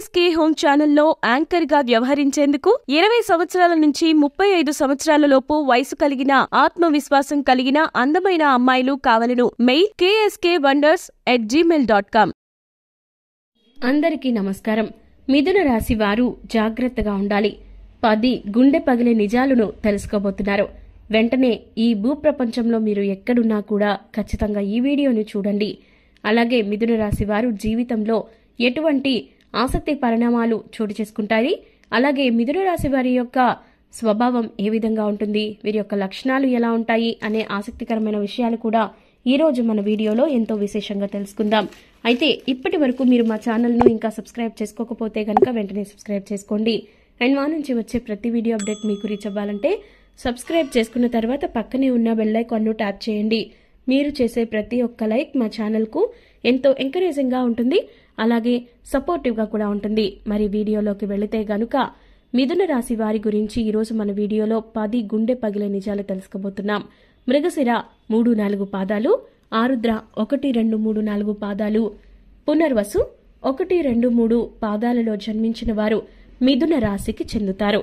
KSK home ఛానల్లో anchor గా వ్యవహరించేందుకు 20 సంవత్సరాల నుంచి 35 సంవత్సరాల లోపు వయసు కలిగిన ఆత్మవిశ్వాసం కలిగిన అందమైన అమ్మాయిలు కావాలను. Mail kskWonders@gmail.com. అందరికీ నమస్కారం. మిథున రాశి వారు జాగ్రత్తగా ఉండాలి. 10 గుండె పగిలే నిజాలను తెలుసుకోబోతున్నారు. వెంటనే ఈ భూప్రపంచంలో మీరు ఎక్కడున్నా కూడా ఖచ్చితంగా ఈ వీడియోని చూడండి. అలాగే మిథున రాశి వారు జీవితంలో ఎటువంటి ఆసక్తి పరిణామాలు చోటు చేసుకుంటాయి, అలాగే మిథున రాశి వారి యొక్క స్వభావం ఏ విధంగా ఉంటుంది, వీరి యొక్క లక్షణాలు ఎలా ఉంటాయి అనే ఆసక్తికరమైన విషయాలు కూడా ఈ రోజు మన వీడియోలో ఎంతో విశేషంగా తెలుసుకుందాం. అయితే ఇప్పటి వరకు మీరు మా ఛానల్ను ఇంకా సబ్స్క్రైబ్ చేసుకోకపోతే గనక వెంటనే సబ్స్క్రైబ్ చేసుకోండి. అండ్ మా నుంచి వచ్చే ప్రతి వీడియో అప్డేట్ మీకు రీచ్ అవ్వాలంటే సబ్స్క్రైబ్ చేసుకున్న తర్వాత పక్కనే ఉన్న బెల్ ఐకాన్ను ట్యాప్ చేయండి. మీరు చేసే ప్రతి ఒక్క లైక్ మా ఛానల్కు ఎంతో ఎంకరేజింగ్గా ఉంటుంది, అలాగే సపోర్టివ్గా కూడా ఉంటుంది. మరి వీడియోలోకి వెళితే గనుక మిథున రాశి వారి గురించి ఈరోజు మన వీడియోలో 10 గుండె పగిలే నిజాలు తెలుసుకోబోతున్నాం. మృగశిర 3-4 పాదాలు, ఆరుద్ర 1-2-3-4 పాదాలు, పునర్వసు 1-2-3 పాదాలలో జన్మించిన వారు మిథున రాశికి చెందుతారు.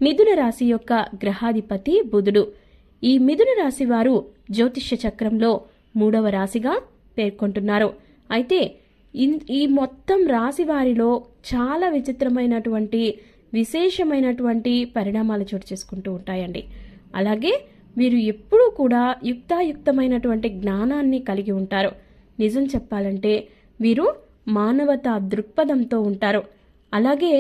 మిథున రాశి యొక్క గ్రహాధిపతి బుధుడు. ఈ మిథున రాశి వారు జ్యోతిష్య చక్రంలో 3వ రాశిగా పేర్కొంటున్నారు. అయితే ఈ మొత్తం రాశి వారిలో చాలా విచిత్రమైనటువంటి విశేషమైనటువంటి పరిణామాలు చోటు చేసుకుంటూ ఉంటాయండి. అలాగే వీరు ఎప్పుడూ కూడా యుక్తాయుక్తమైనటువంటి జ్ఞానాన్ని కలిగి ఉంటారు. నిజం చెప్పాలంటే వీరు మానవతా దృక్పథంతో ఉంటారు. అలాగే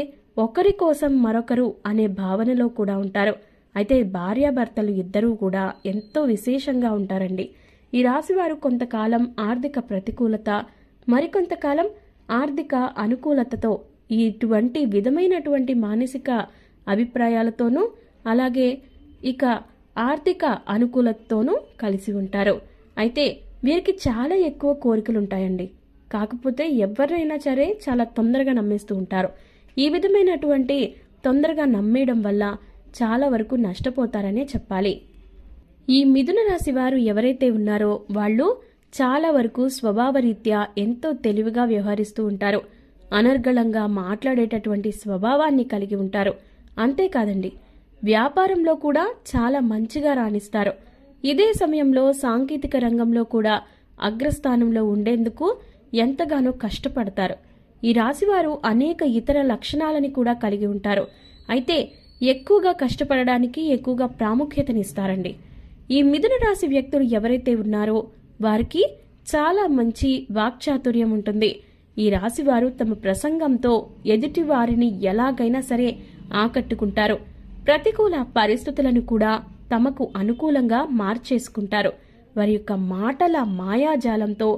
ఒకరి కోసం మరొకరు అనే భావనలో కూడా ఉంటారు. అయితే భార్యాభర్తలు ఇద్దరూ కూడా ఎంతో విశేషంగా ఉంటారండి. ఈ రాశివారు కొంతకాలం ఆర్థిక ప్రతికూలత, మరికొంతకాలం ఆర్థిక అనుకూలతతో ఇటువంటి విధమైనటువంటి మానసిక అభిప్రాయాలతోనూ అలాగే ఇక ఆర్థిక అనుకూలతతోనూ కలిసి ఉంటారు. అయితే వీరికి చాలా ఎక్కువ కోరికలు ఉంటాయండి. కాకపోతే ఎవరినైనా సరే చాలా తొందరగా నమ్మేస్తూ ఉంటారు. ఈ విధమైనటువంటి తొందరగా నమ్మేయడం వల్ల చాలా వరకు నష్టపోతారనే చెప్పాలి. ఈ మిథున రాశి వారు ఎవరైతే ఉన్నారో వాళ్ళు చాలా వరకు స్వభావరీత్యా ఎంతో తెలివిగా వ్యవహరిస్తూ ఉంటారు. అనర్గళంగా మాట్లాడేటటువంటి స్వభావాన్ని కలిగి ఉంటారు. అంతేకాదండి, వ్యాపారంలో కూడా చాలా మంచిగా రాణిస్తారు. ఇదే సమయంలో సాంకేతిక రంగంలో కూడా అగ్రస్థానంలో ఉండేందుకు ఎంతగానో కష్టపడతారు. ఈ రాశివారు అనేక ఇతర లక్షణాలని కూడా కలిగి ఉంటారు. అయితే ఎక్కువగా కష్టపడడానికి ఎక్కువగా ప్రాముఖ్యతనిస్తారండి. ఈ మిథున రాశి వ్యక్తులు ఎవరైతే ఉన్నారో వారికి చాలా మంచి వాక్చాతుర్యం ఉంటుంది. ఈ రాశివారు తమ ప్రసంగంతో ఎదుటి వారిని ఎలాగైనా సరే ఆకట్టుకుంటారు. ప్రతికూల పరిస్థితులను కూడా తమకు అనుకూలంగా మార్చేసుకుంటారు. వారి యొక్క మాటల మాయాజాలంతో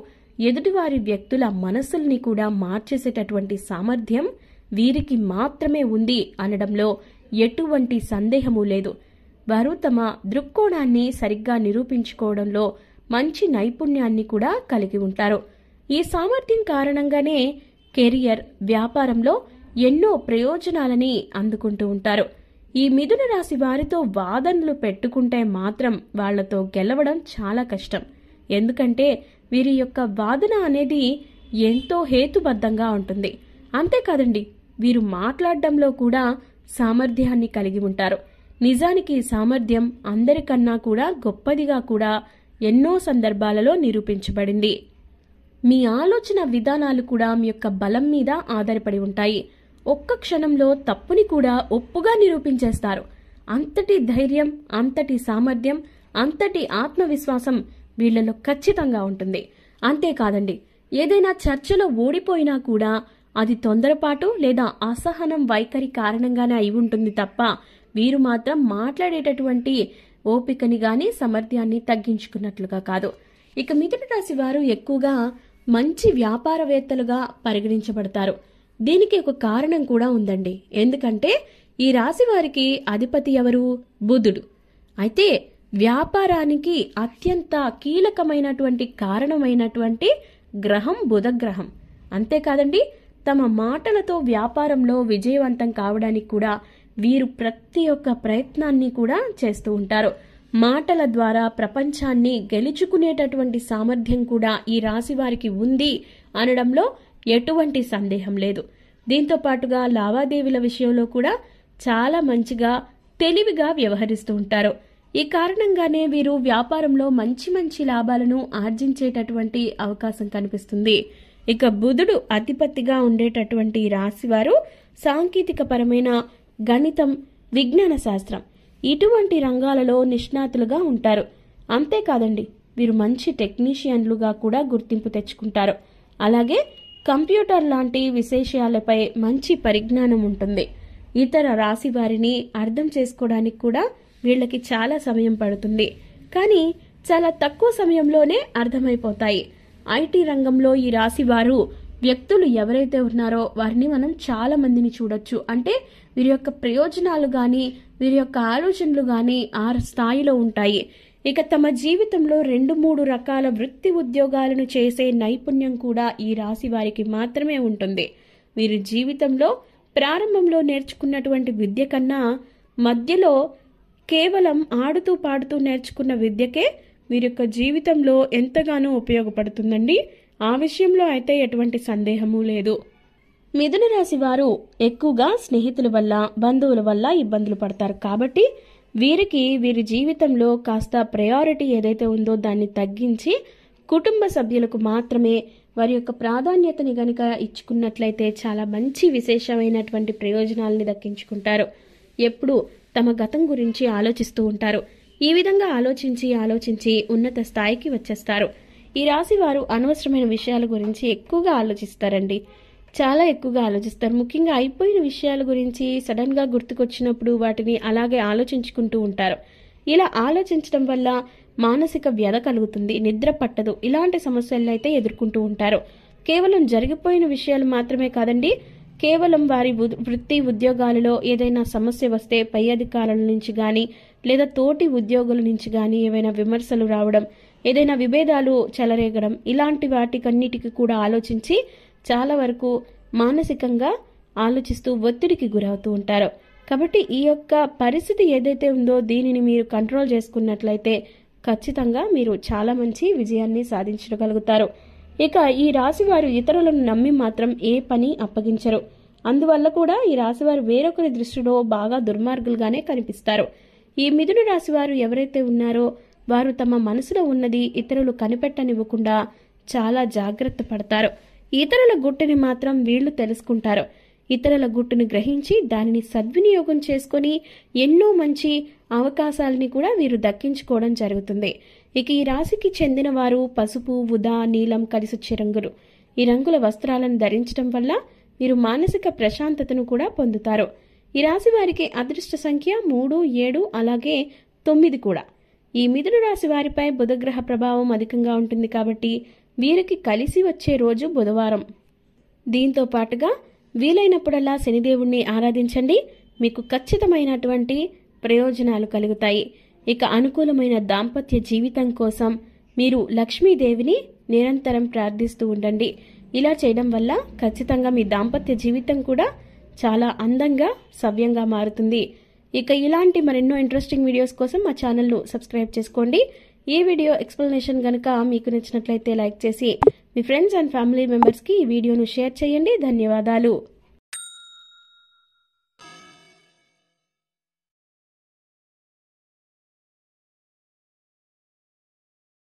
ఎదుటివారి వ్యక్తుల మనస్సుల్ని కూడా మార్చేసేటటువంటి సామర్థ్యం వీరికి మాత్రమే ఉంది అనడంలో ఎటువంటి సందేహమూ లేదు. వారు తమ దృక్కోణాన్ని సరిగ్గా నిరూపించుకోవడంలో మంచి నైపుణ్యాన్ని కూడా కలిగి ఉంటారు. ఈ సామర్థ్యం కారణంగానే కెరియర్, వ్యాపారంలో ఎన్నో ప్రయోజనాలని అందుకుంటూ ఉంటారు. ఈ మిథున రాశి వారితో వాదనలు పెట్టుకుంటే మాత్రం వాళ్లతో గెలవడం చాలా కష్టం. ఎందుకంటే వీరి యొక్క వాదన అనేది ఎంతో హేతుబద్ధంగా ఉంటుంది. అంతేకాదండి, వీరు మాట్లాడడంలో కూడా సామర్థ్యాన్ని కలిగి ఉంటారు. నిజానికి ఈ సామర్థ్యం అందరికన్నా కూడా గొప్పదిగా కూడా ఎన్నో సందర్భాలలో నిరూపించబడింది. మీ ఆలోచన విధానాలు కూడా మీ యొక్క బలం మీద ఆధారపడి ఉంటాయి. ఒక్క క్షణంలో తప్పుని కూడా ఒప్పుగా నిరూపించేస్తారు. అంతటి ధైర్యం, అంతటి సామర్థ్యం, అంతటి ఆత్మవిశ్వాసం వీళ్లలో ఖచ్చితంగా ఉంటుంది. అంతేకాదండి, ఏదైనా చర్చలో ఓడిపోయినా కూడా అది తొందరపాటు లేదా అసహనం వైఖరి కారణంగానే అయి ఉంటుంది తప్ప వీరు మాత్రం మాట్లాడేటటువంటి ఓపికని గాని సామర్థ్యాన్ని తగ్గించుకున్నట్లుగా కాదు. ఇక మిథున రాశి వారు ఎక్కువగా మంచి వ్యాపారవేత్తలుగా పరిగణించబడతారు. దీనికి ఒక కారణం కూడా ఉందండి. ఎందుకంటే ఈ రాశి వారికి అధిపతి ఎవరు? బుధుడు. అయితే వ్యాపారానికి అత్యంత కీలకమైనటువంటి కారణమైనటువంటి గ్రహం బుధగ్రహం. అంతేకాదండి, తమ మాటలతో వ్యాపారంలో విజయవంతం కావడానికి కూడా వీరు ప్రతి ఒక్క ప్రయత్నాన్ని కూడా చేస్తూ ఉంటారు. మాటల ద్వారా ప్రపంచాన్ని గెలుచుకునేటటువంటి సామర్థ్యం కూడా ఈ రాశి వారికి ఉంది అనడంలో ఎటువంటి సందేహం లేదు. దీంతో పాటుగా లావాదేవీల విషయంలో కూడా చాలా మంచిగా తెలివిగా వ్యవహరిస్తూ ఉంటారు. ఈ కారణంగానే వీరు వ్యాపారంలో మంచి మంచి లాభాలను ఆర్జించేటటువంటి అవకాశం కనిపిస్తుంది. ఇక బుధుడు అధిపతిగా ఉండేటటువంటి రాశివారు సాంకేతిక పరమైన గణితం, విజ్ఞాన శాస్త్రం ఇటువంటి రంగాలలో నిష్ణాతులుగా ఉంటారు. అంతేకాదండి, వీరు మంచి టెక్నీషియన్లుగా కూడా గుర్తింపు తెచ్చుకుంటారు. అలాగే కంప్యూటర్ లాంటి విశేషాలపై మంచి పరిజ్ఞానం ఉంటుంది. ఇతర రాశి వారిని అర్థం చేసుకోవడానికి కూడా వీళ్ళకి చాలా సమయం పడుతుంది, కానీ చాలా తక్కువ సమయంలోనే అర్థమైపోతాయి. ఐటీ రంగంలో ఈ రాశి వారు వ్యక్తులు ఎవరైతే ఉన్నారో వారిని మనం చాలా మందిని చూడొచ్చు. అంటే వీరి యొక్క ప్రయోజనాలు గాని, వీరి యొక్క ఆలోచనలు గాని ఆ స్థాయిలో ఉంటాయి. ఇక తమ జీవితంలో 2-3 రకాల వృత్తి ఉద్యోగాలను చేసే నైపుణ్యం కూడా ఈ రాశి వారికి మాత్రమే ఉంటుంది. వీరి జీవితంలో ప్రారంభంలో నేర్చుకున్నటువంటి విద్య కన్నా మధ్యలో కేవలం ఆడుతూ పాడుతూ నేర్చుకున్న విద్యకే వీరి యొక్క జీవితంలో ఎంతగానో ఉపయోగపడుతుందండి. ఆ విషయంలో అయితే ఎటువంటి సందేహము లేదు. మిథున రాశి వారు ఎక్కువగా స్నేహితుల వల్ల, బంధువుల వల్ల ఇబ్బందులు పడతారు. కాబట్టి వీరికి వీరి జీవితంలో కాస్త ప్రయారిటీ ఏదైతే ఉందో దాన్ని తగ్గించి కుటుంబ సభ్యులకు మాత్రమే వారి యొక్క ప్రాధాన్యతని గనుక ఇచ్చుకున్నట్లయితే చాలా మంచి విశేషమైనటువంటి ప్రయోజనాలని దక్కించుకుంటారు. ఎప్పుడు తమ గతం గురించి ఆలోచిస్తూ ఉంటారు. ఈ విధంగా ఆలోచించి ఉన్నత స్థాయికి వచ్చేస్తారు. ఈ రాశి వారు అనవసరమైన విషయాల గురించి ఎక్కువగా ఆలోచిస్తారండి. చాలా ఎక్కువగా ఆలోచిస్తారు. ముఖ్యంగా అయిపోయిన విషయాల గురించి సడన్ గా గుర్తుకొచ్చినప్పుడు వాటిని అలాగే ఆలోచించుకుంటూ ఉంటారు. ఇలా ఆలోచించడం వల్ల మానసిక వ్యధ కలుగుతుంది, నిద్ర పట్టదు. ఇలాంటి సమస్యలను అయితే ఎదుర్కొంటూ ఉంటారు. కేవలం జరిగిపోయిన విషయాలు మాత్రమే కాదండి, కేవలం వారి వృత్తి ఉద్యోగాలలో ఏదైనా సమస్య వస్తే పై అధికారుల నుంచి గాని లేదా తోటి ఉద్యోగుల నుంచి గాని ఏవైనా విమర్శలు రావడం, ఏదైనా విభేదాలు చెలరేగడం, ఇలాంటి వాటికన్నిటికీ కూడా ఆలోచించి చాలా వరకు మానసికంగా ఆలోచిస్తూ ఒత్తిడికి గురవుతూ ఉంటారు. కాబట్టి ఈ యొక్క పరిస్థితి ఏదైతే ఉందో దీనిని మీరు కంట్రోల్ చేసుకున్నట్లయితే ఖచ్చితంగా మీరు చాలా మంచి విజయాన్ని సాధించగలుగుతారు. ఇక ఈ రాశి వారు ఇతరులను నమ్మి మాత్రం ఏ పని అప్పగించరు. అందువల్ల కూడా ఈ రాశివారు వేరొకరి దృష్టిలో బాగా దుర్మార్గులుగానే కనిపిస్తారు. ఈ మిథున రాశి వారు ఎవరైతే ఉన్నారో వారు తమ మనసులో ఉన్నది ఇతరులు కనిపెట్టనివ్వకుండా చాలా జాగ్రత్త పడతారు. ఇతరుల గుట్టుని మాత్రం వీళ్లు తెలుసుకుంటారు. ఇతరుల గుట్టుని గ్రహించి దానిని సద్వినియోగం చేసుకుని ఎన్నో మంచి అవకాశాలని కూడా వీరు దక్కించుకోవడం జరుగుతుంది. ఇక ఈ రాశికి చెందిన వారు పసుపు, ఊదా, నీలం కలిసొచ్చే రంగులు, ఈ రంగుల వస్త్రాలను ధరించడం వల్ల వీరు మానసిక ప్రశాంతతను కూడా పొందుతారు. ఈ రాశి వారికి అదృష్ట సంఖ్య 3, 7 అలాగే 9 కూడా. ఈ మిథున రాశి వారిపై బుధగ్రహ ప్రభావం అధికంగా ఉంటుంది కాబట్టి వీరికి కలిసి వచ్చే రోజు బుధవారం. దీంతో పాటుగా వీలైనప్పుడల్లా శనిదేవుణ్ణి ఆరాధించండి. మీకు ఖచ్చితమైనటువంటి ప్రయోజనాలు కలుగుతాయి. ఇక అనుకూలమైన దాంపత్య జీవితం కోసం మీరు లక్ష్మీదేవిని నిరంతరం ప్రార్థిస్తూ ఉండండి. ఇలా చేయడం వల్ల ఖచ్చితంగా మీ దాంపత్య జీవితం కూడా చాలా అందంగా, సవ్యంగా మారుతుంది. ఇక ఇలాంటి మరెన్నో ఇంట్రెస్టింగ్ వీడియోస్ కోసం మా ఛానల్ను సబ్స్క్రైబ్ చేసుకోండి. ఈ వీడియో ఎక్స్ప్లెనేషన్ గనుక మీకు నచ్చినట్లయితే లైక్ చేసి మీ ఫ్రెండ్స్ అండ్ ఫ్యామిలీ మెంబర్స్కి ఈ వీడియోను షేర్ చేయండి. ధన్యవాదాలు.